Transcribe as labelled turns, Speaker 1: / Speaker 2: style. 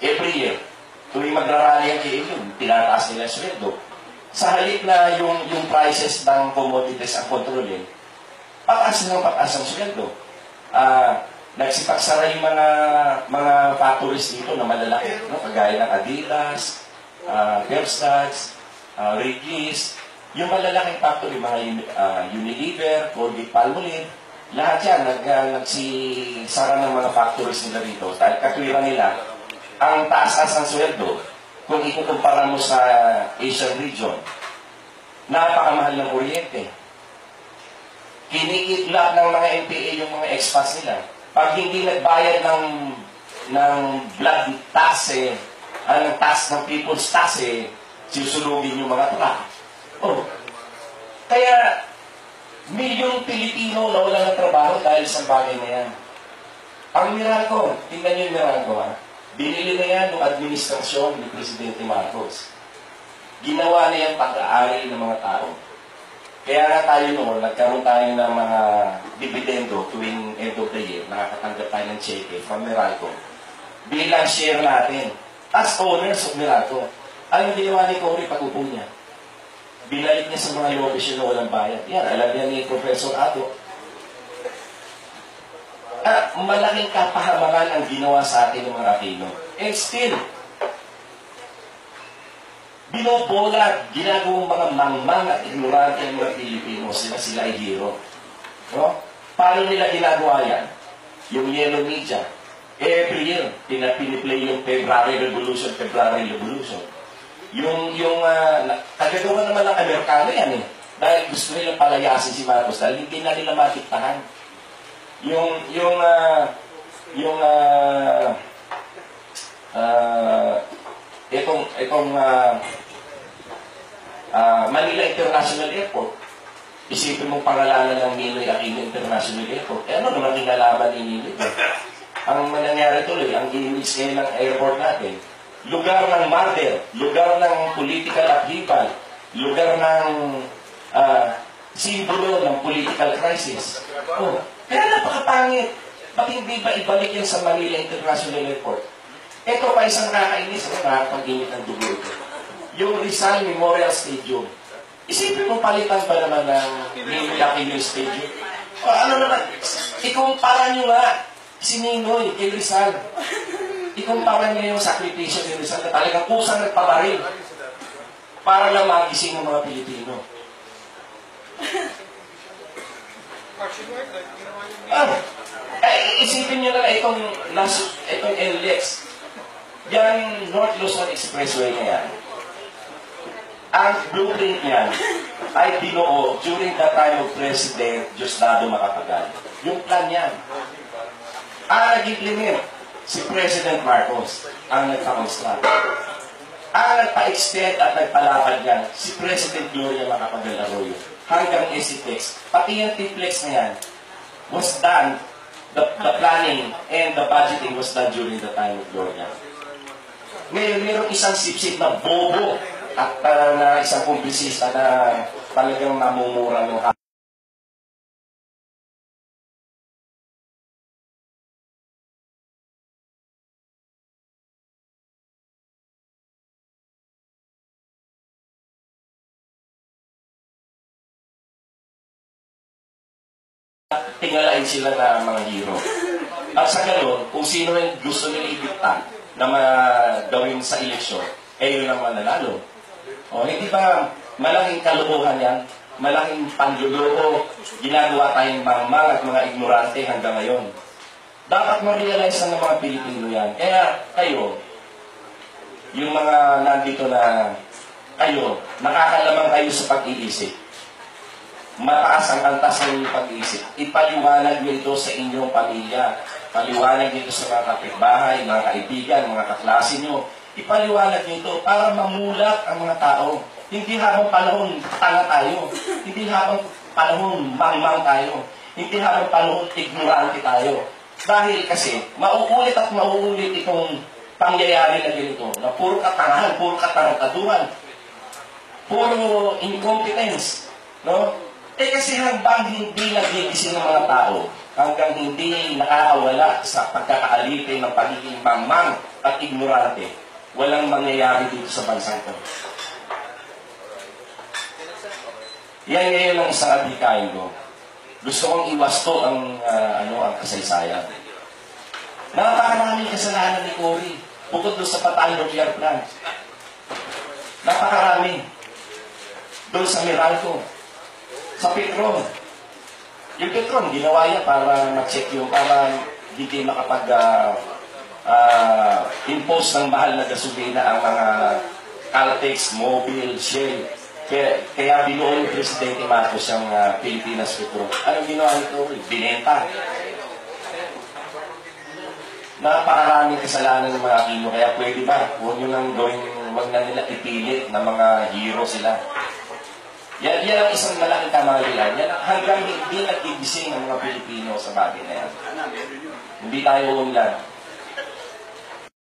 Speaker 1: every year. Tuwing magrarally ang KMU, tinataas nila ang sweldo. Sa halip na yung prices ng commodities ang kontrolin, pataas ng pataas ang sweldo. Nagsipagsara yung mga factories dito na malalaki, no? Kagaya ng Adidas, Verstads, Regis, yung malalaking factory, mga Unilever, Colgate-Palmolive, lahat yan, nagsisara ng mga factories nila dito. Dahil katwiran nila, ang taas-taas ng sweldo, kung ikukumpara mo sa Asian region, napakamahal ng kuryente. Kinikidlap ng mga NPA yung mga expats nila. Pag hindi nagbayad ng blood tax, ng tax ng people's tax, susunugin yung mga truck. Kaya, milyong Pilipino na wala ng trabaho dahil sa bagay na yan. Ang Meralco, tingnan nyo yung Meralco, binili na yan ng administrasyon ni Presidente Marcos. Ginawa na yan pag-aari ng mga tao. Kaya nga tayo noon, nagkaroon tayo ng mga dividendo tuwing end of the year, nakakatanggap tayo ng cheque from Meralco. Bilang share natin, as owners of Meralco, ano yung ginawa ni Cory pag-upo niya? Binalik niya sa mga lobbies na walang bayad. Yan, alam niya ni Professor Ato. Malaking kapahamangan ang ginawa sa atin ng mga Aquino. And still, binobola, ginagawang mga mangmang at ignorante ng mga Pilipino, sila ay hero. No? Paano nila ginagawa yan? Yung yellow media, every year, piniplay yung February Revolution. Kagagawa naman ng Amerikano yan dahil gusto nilang palayasin si Marcos dahil hindi na nila matiktahan. Manila International Airport, isipin mong pangalanan ng Ninoy Aquino International Airport. Ano naman kinalaman ni Ninoy? Ang nangyari tuloy, ang image ngayon ng airport natin, lugar ng murder, lugar ng political upheaval, lugar ng simbolo ng political crisis. Kaya napakapangit. Ba't hindi ba ibalik yan sa Manila International Airport? Ito pa isang nakakainis, nakakapag-init ng dugo ito. Yung Rizal Memorial Stadium. Isipin mo palitan ba naman ng Ninoy Aquino Stadium? Ano naman, ikumpara nyo nga si Ninoy kay Rizal. Ikumpara nyo yung sakripisyo ni Rizal na talagang kusang nagpabaril para lang magising ng mga Pilipino. Isipin nyo na itong NLEX. Yan, North Luzon Expressway na yan. Ang blueprint niyan ay binuo during the time of President Diosdado Macapagal. Yung plan niyan. Ang nag-implement si President Marcos ang nagpa-construct. Ang nagpa-extend at nagpalapad niyan si President Gloria Macapagal Arroyo hanggang SCTEX. Pati yung T-Flex na yan was done, the planning and the budgeting was done during the time of Gloria. Ngayon, mayroong isang sip-sip na bobo at na isang kumbisista na talagang namumura ng tingalain sila na mga hero. At sa ganoon, kung sino yung gusto nila ibigtan na gawin sa eleksyon, yun ang mananalo. Hindi ba malaking kalukuhan yan? Malaking panluloko, ginagawa tayong mangmang at mga ignorante hanggang ngayon. Dapat ma-realize ng mga Pilipino yan. Kaya kayo, yung mga nandito na kayo, nakakalamang kayo sa pag-iisip. Mataas ang antas ng inyong pag-iisip. Ipaliwanag nyo ito sa inyong pamilya. Paliwanag nyo ito sa mga kapitbahay, mga kaibigan, mga kaklase nyo. Ipaliwanag nyo ito para mamulat ang mga tao. Hindi habang panahon tanga tayo. Hindi habang panahon mangmang tayo. Hindi habang panahon ignorante tayo. Dahil kasi, mauulit at mauulit itong pangyayari na ganito, na puro katangahan, puro katarantaduhan, puro incompetence. No? Kasi hanggang hindi nagigising ng mga tao, hanggang hindi nakakawala sa pagkakaalipin ng pagiging mangmang at ignorante, walang mangyayari dito sa bansang ko. Yan ngayon ang isang adhikain ko. Gusto kong iwasto ang kasaysayan. Napakaraming kasalanan ni Cory. Bukod doon sa Patay Nuclear Plant. Napakarami. Doon sa Meralco. Sa Petron. Yung Petron, ginawa yan para ma-check yung, para hindi makapag-impose ng mahal na gasolina ang mga Caltex, Mobil, Shell. Kaya binuo yung Presidente Marcos ang Pilipinas Petron. Anong ginawa nito? Binenta. Napakaraming kasalanan ng mga Aquino, kaya pwede ba? Huwag nyo nang gawin, huwag na nila ipilit na mga hero sila. Yan ang isang malaking kamalian. Yan hanggang hindi nagigising ang mga Pilipino sa bagay na yan. Hindi tayo unlad.